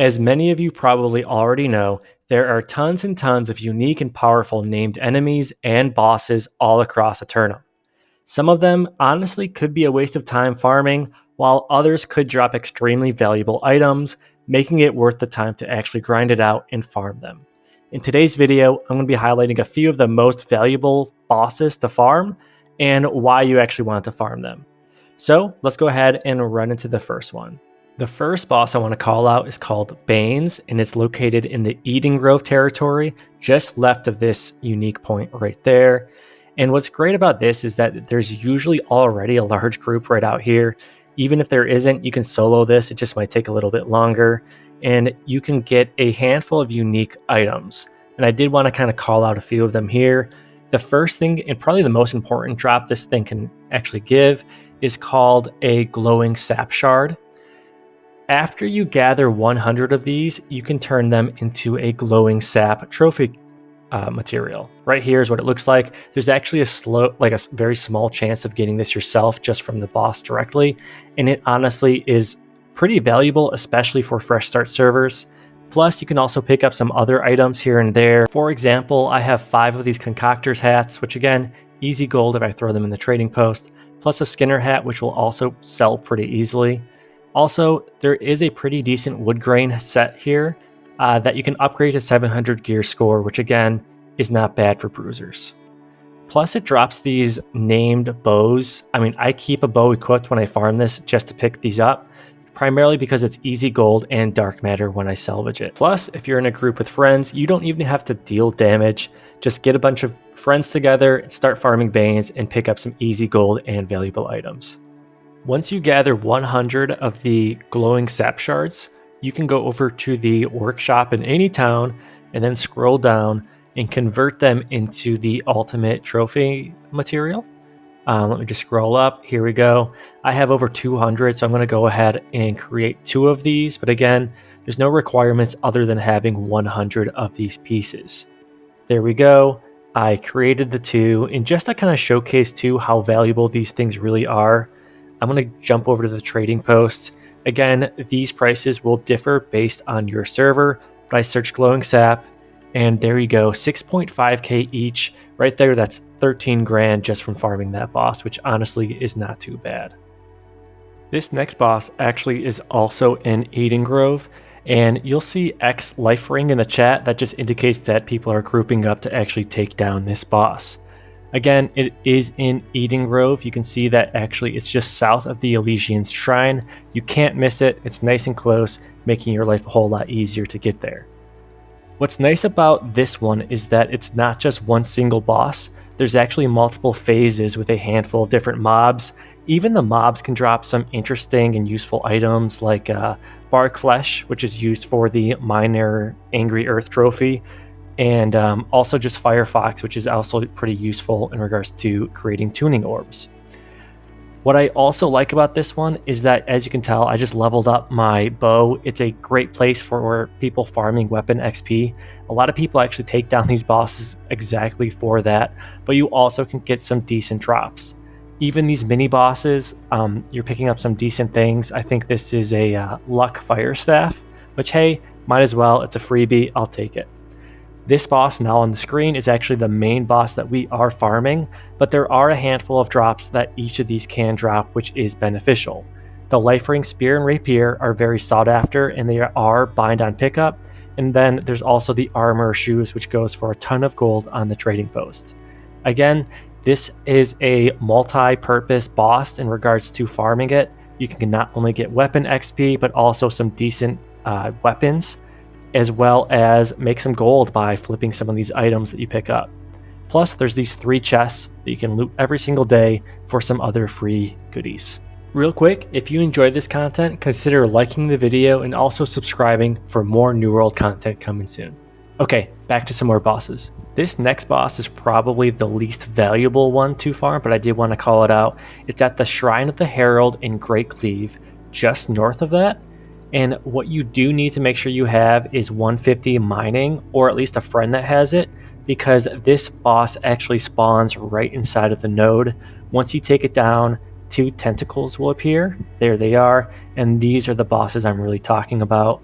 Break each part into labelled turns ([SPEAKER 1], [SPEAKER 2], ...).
[SPEAKER 1] As many of you probably already know, there are tons and tons of unique and powerful named enemies and bosses all across Aeternum. Some of them honestly could be a waste of time farming, while others could drop extremely valuable items, making it worth the time to actually grind it out and farm them. In today's video, I'm going to be highlighting a few of the most valuable bosses to farm and why you actually want to farm them. So let's go ahead and run into the first one. The first boss I want to call out is called Banes, and it's located in the Eden Grove territory, just left of this unique point right there. And what's great about this is that there's usually already a large group right out here. Even if there isn't, you can solo this. It just might take a little bit longer. And you can get a handful of unique items. And I did want to kind of call out a few of them here. The first thing, and probably the most important drop this thing can actually give, is called a glowing sap shard. After you gather 100 of these, you can turn them into a glowing sap trophy material. Right here is what it looks like. There's actually a very small chance of getting this yourself just from the boss directly, and it honestly is pretty valuable, especially for fresh start servers. Plus, you can also pick up some other items here and there. For example, I have 5 of these concoctors hats, which again, easy gold if I throw them in the trading post, plus a Skinner hat, which will also sell pretty easily. Also, there is a pretty decent wood grain set here that you can upgrade to 700 gear score, which again is not bad for bruisers. Plus, it drops these named bows. I mean, I keep a bow equipped when I farm this just to pick these up, primarily because it's easy gold and dark matter when I salvage it. Plus, if you're in a group with friends, you don't even have to deal damage. Just get a bunch of friends together, start farming Banes, and pick up some easy gold and valuable items. Once you gather 100 of the glowing sap shards, you can go over to the workshop in any town and then scroll down and convert them into the ultimate trophy material. Let me just scroll up. Here we go. I have over 200, so I'm going to go ahead and create 2 of these. But again, there's no requirements other than having 100 of these pieces. There we go. I created the 2, and just to kind of showcase too how valuable these things really are, I'm going to jump over to the trading post. Again, these prices will differ based on your server, but I searched glowing sap, and there you go, 6.5k each. Right there, that's 13 grand just from farming that boss, which honestly is not too bad. This next boss actually is also in Eden Grove, and you'll see X life ring in the chat. That just indicates that people are grouping up to actually take down this boss. Again, it is in Eden Grove. You can see that actually it's just south of the Elysian Shrine. You can't miss it. It's nice and close, making your life a whole lot easier to get there. What's nice about this one is that it's not just one single boss. There's actually multiple phases with a handful of different mobs. Even the mobs can drop some interesting and useful items like bark flesh, which is used for the minor Angry Earth trophy, and also just Firefox, which is also pretty useful in regards to creating tuning orbs. What I also like about this one is that, as you can tell, I just leveled up my bow. It's a great place for people farming weapon XP. A lot of people actually take down these bosses exactly for that, but you also can get some decent drops. Even these mini bosses, you're picking up some decent things. I think this is a luck fire staff, which hey, might as well. It's a freebie. I'll take it. This boss now on the screen is actually the main boss that we are farming, but there are a handful of drops that each of these can drop, which is beneficial. The life ring, spear, and rapier are very sought after, and they are bind on pickup. And then there's also the armor shoes, which goes for a ton of gold on the trading post. Again, this is a multi-purpose boss in regards to farming it. You can not only get weapon XP, but also some decent weapons, as well as make some gold by flipping some of these items that you pick up. Plus, there's these 3 chests that you can loot every single day for some other free goodies. Real quick, if you enjoyed this content, consider liking the video and also subscribing for more New World content coming soon. Okay, back to some more bosses. This next boss is probably the least valuable one to farm, but I did want to call it out. It's at the Shrine of the Herald in Great Cleave, just north of that. And what you do need to make sure you have is 150 mining, or at least a friend that has it, because this boss actually spawns right inside of the node. Once you take it down, 2 tentacles will appear. There they are, and these are the bosses I'm really talking about.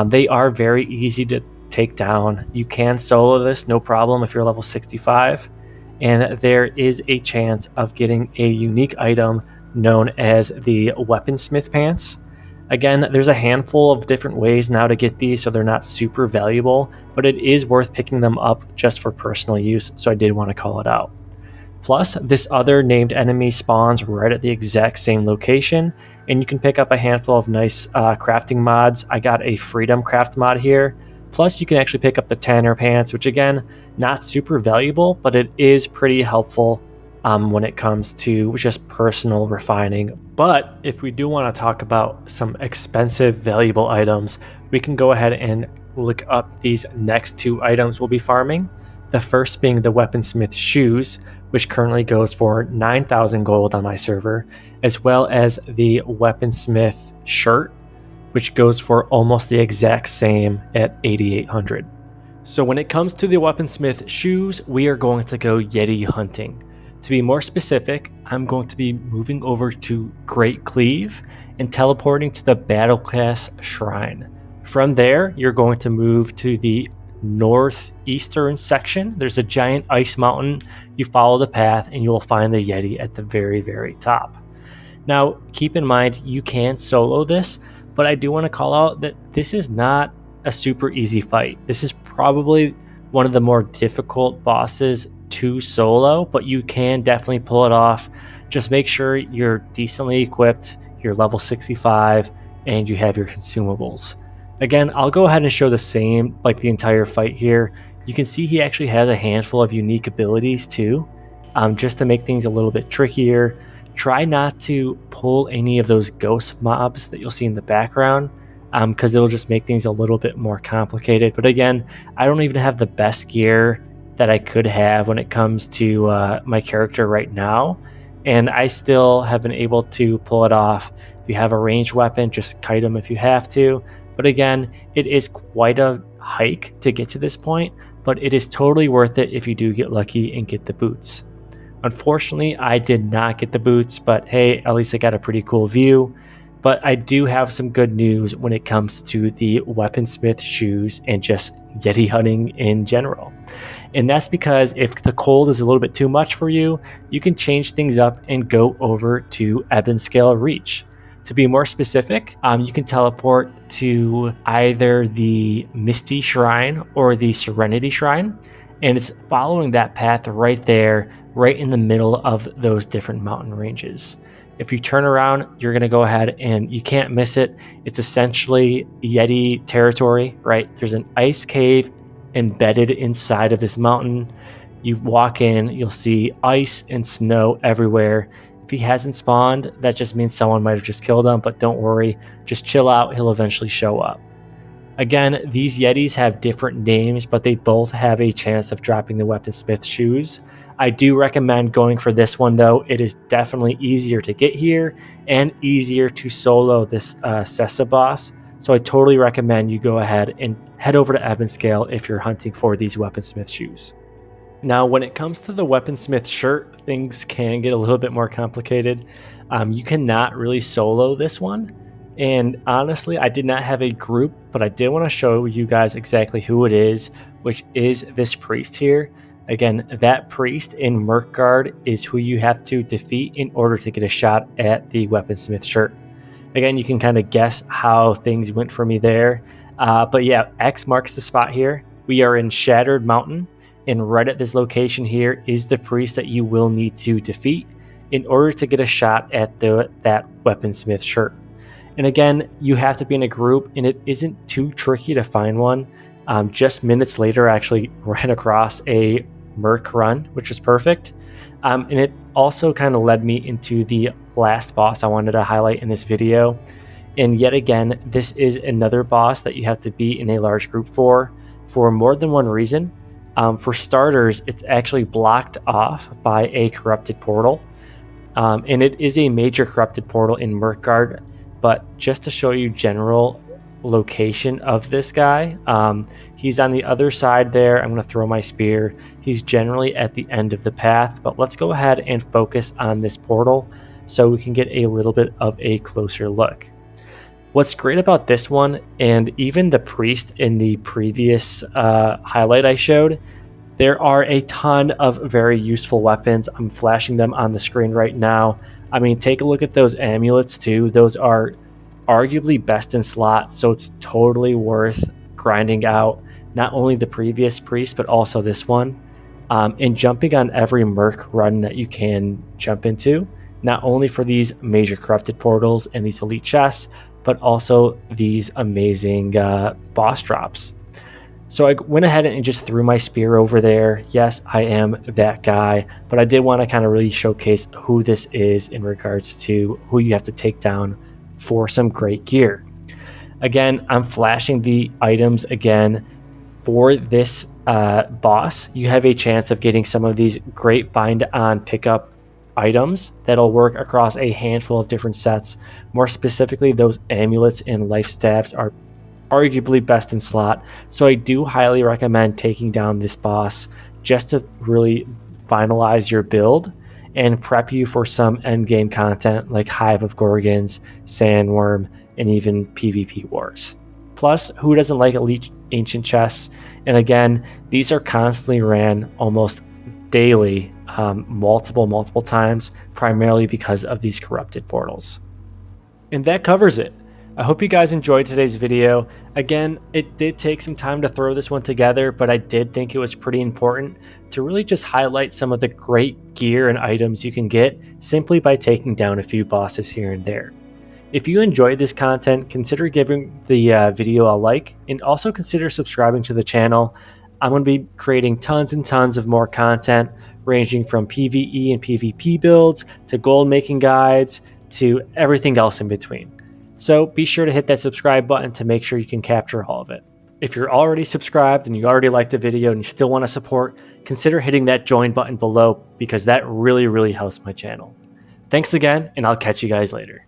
[SPEAKER 1] They are very easy to take down. You can solo this, no problem, if you're level 65. And there is a chance of getting a unique item known as the Weaponsmith Pants. Again, there's a handful of different ways now to get these, so they're not super valuable, but it is worth picking them up just for personal use, so I did want to call it out. Plus, this other named enemy spawns right at the exact same location, and you can pick up a handful of nice crafting mods. I got a Freedom Craft mod here. Plus, you can actually pick up the Tanner Pants, which again, not super valuable, but it is pretty helpful when it comes to just personal refining. But if we do want to talk about some expensive, valuable items, we can go ahead and look up these next two items we'll be farming. The first being the Weaponsmith Shoes, which currently goes for 9,000 gold on my server, as well as the Weaponsmith Shirt, which goes for almost the exact same at 8,800. So when it comes to the Weaponsmith Shoes, we are going to go Yeti Hunting. To be more specific, I'm going to be moving over to Great Cleave and teleporting to the Battle Class Shrine. From there, you're going to move to the northeastern section. There's a giant ice mountain. You follow the path and you will find the Yeti at the very, very top. Now, keep in mind, you can solo this, but I do want to call out that this is not a super easy fight. This is probably one of the more difficult bosses to solo, but you can definitely pull it off. Just make sure you're decently equipped, you're level 65, and you have your consumables. Again, I'll go ahead and show the same, like the entire fight here. You can see he actually has a handful of unique abilities too, just to make things a little bit trickier. Try not to pull any of those ghost mobs that you'll see in the background, because it'll just make things a little bit more complicated. But again, I don't even have the best gear that I could have when it comes to my character right now, and I still have been able to pull it off. If you have a ranged weapon, just kite them if you have to. But again, it is quite a hike to get to this point, but it is totally worth it if you do get lucky and get the boots. Unfortunately, I did not get the boots, but hey, at least I got a pretty cool view. But I do have some good news when it comes to the Weaponsmith Shoes and just Yeti hunting in general. And that's because if the cold is a little bit too much for you, you can change things up and go over to Ebonscale Reach. To be more specific, you can teleport to either the Misty Shrine or the Serenity Shrine, and it's following that path right there, right in the middle of those different mountain ranges. If you turn around, you're going to go ahead and you can't miss it. It's essentially Yeti territory, right? There's an ice cave embedded inside of this mountain. You walk in, you'll see ice and snow everywhere. If he hasn't spawned, that just means someone might have just killed him, but don't worry, just chill out, he'll eventually show up. Again, these Yetis have different names, but they both have a chance of dropping the Weaponsmith Shoes. I do recommend going for this one though. It is definitely easier to get here and easier to solo this Sessa boss. So I totally recommend you go ahead and head over to Ebonscale if you're hunting for these Weaponsmith Shoes. Now, when it comes to the Weaponsmith Shirt, things can get a little bit more complicated. You cannot really solo this one. And honestly, I did not have a group, but I did want to show you guys exactly who it is, which is this priest here. Again, that priest in Merkgard is who you have to defeat in order to get a shot at the Weaponsmith Shirt. Again, you can kind of guess how things went for me there. But yeah, X marks the spot here. We are in Shattered Mountain, and right at this location here is the priest that you will need to defeat in order to get a shot at that Weaponsmith Shirt. And again, you have to be in a group, and it isn't too tricky to find one. Just minutes later, I actually ran across a Merc run, which was perfect. And it also kind of led me into the last boss I wanted to highlight in this video. And yet again, this is another boss that you have to be in a large group for more than one reason. For starters, it's actually blocked off by a corrupted portal. And it is a major corrupted portal in Merkgard. But just to show you general location of this guy, he's on the other side there. I'm going to throw my spear. He's generally at the end of the path, but let's go ahead and focus on this portal so we can get a little bit of a closer look. What's great about this one, and even the priest in the previous highlight I showed, there are a ton of very useful weapons. I'm flashing them on the screen right now. I mean, take a look at those amulets too. Those are arguably best in slot, so it's totally worth grinding out not only the previous priest, but also this one. And jumping on every Merc run that you can jump into, not only for these major corrupted portals and these elite chests, but also these amazing boss drops. So I went ahead and just threw my spear over there. Yes, I am that guy, but I did want to kind of really showcase who this is in regards to who you have to take down for some great gear. Again, I'm flashing the items again. For this boss, you have a chance of getting some of these great bind on pickup items that'll work across a handful of different sets. More specifically, those amulets and life staves are arguably best in slot. So I do highly recommend taking down this boss just to really finalize your build and prep you for some endgame content like Hive of Gorgons, Sandworm, and even PvP wars. Plus, who doesn't like elite ancient chests? And again, these are constantly ran almost daily, multiple times, primarily because of these corrupted portals. And that covers it. I hope you guys enjoyed today's video. Again, it did take some time to throw this one together, but I did think it was pretty important to really just highlight some of the great gear and items you can get simply by taking down a few bosses here and there. If you enjoyed this content, consider giving the video a like and also consider subscribing to the channel. I'm going to be creating tons and tons of more content ranging from PvE and PvP builds to gold making guides to everything else in between. So be sure to hit that subscribe button to make sure you can capture all of it. If you're already subscribed and you already liked the video and you still want to support, consider hitting that join button below because that really helps my channel. Thanks again, and I'll catch you guys later.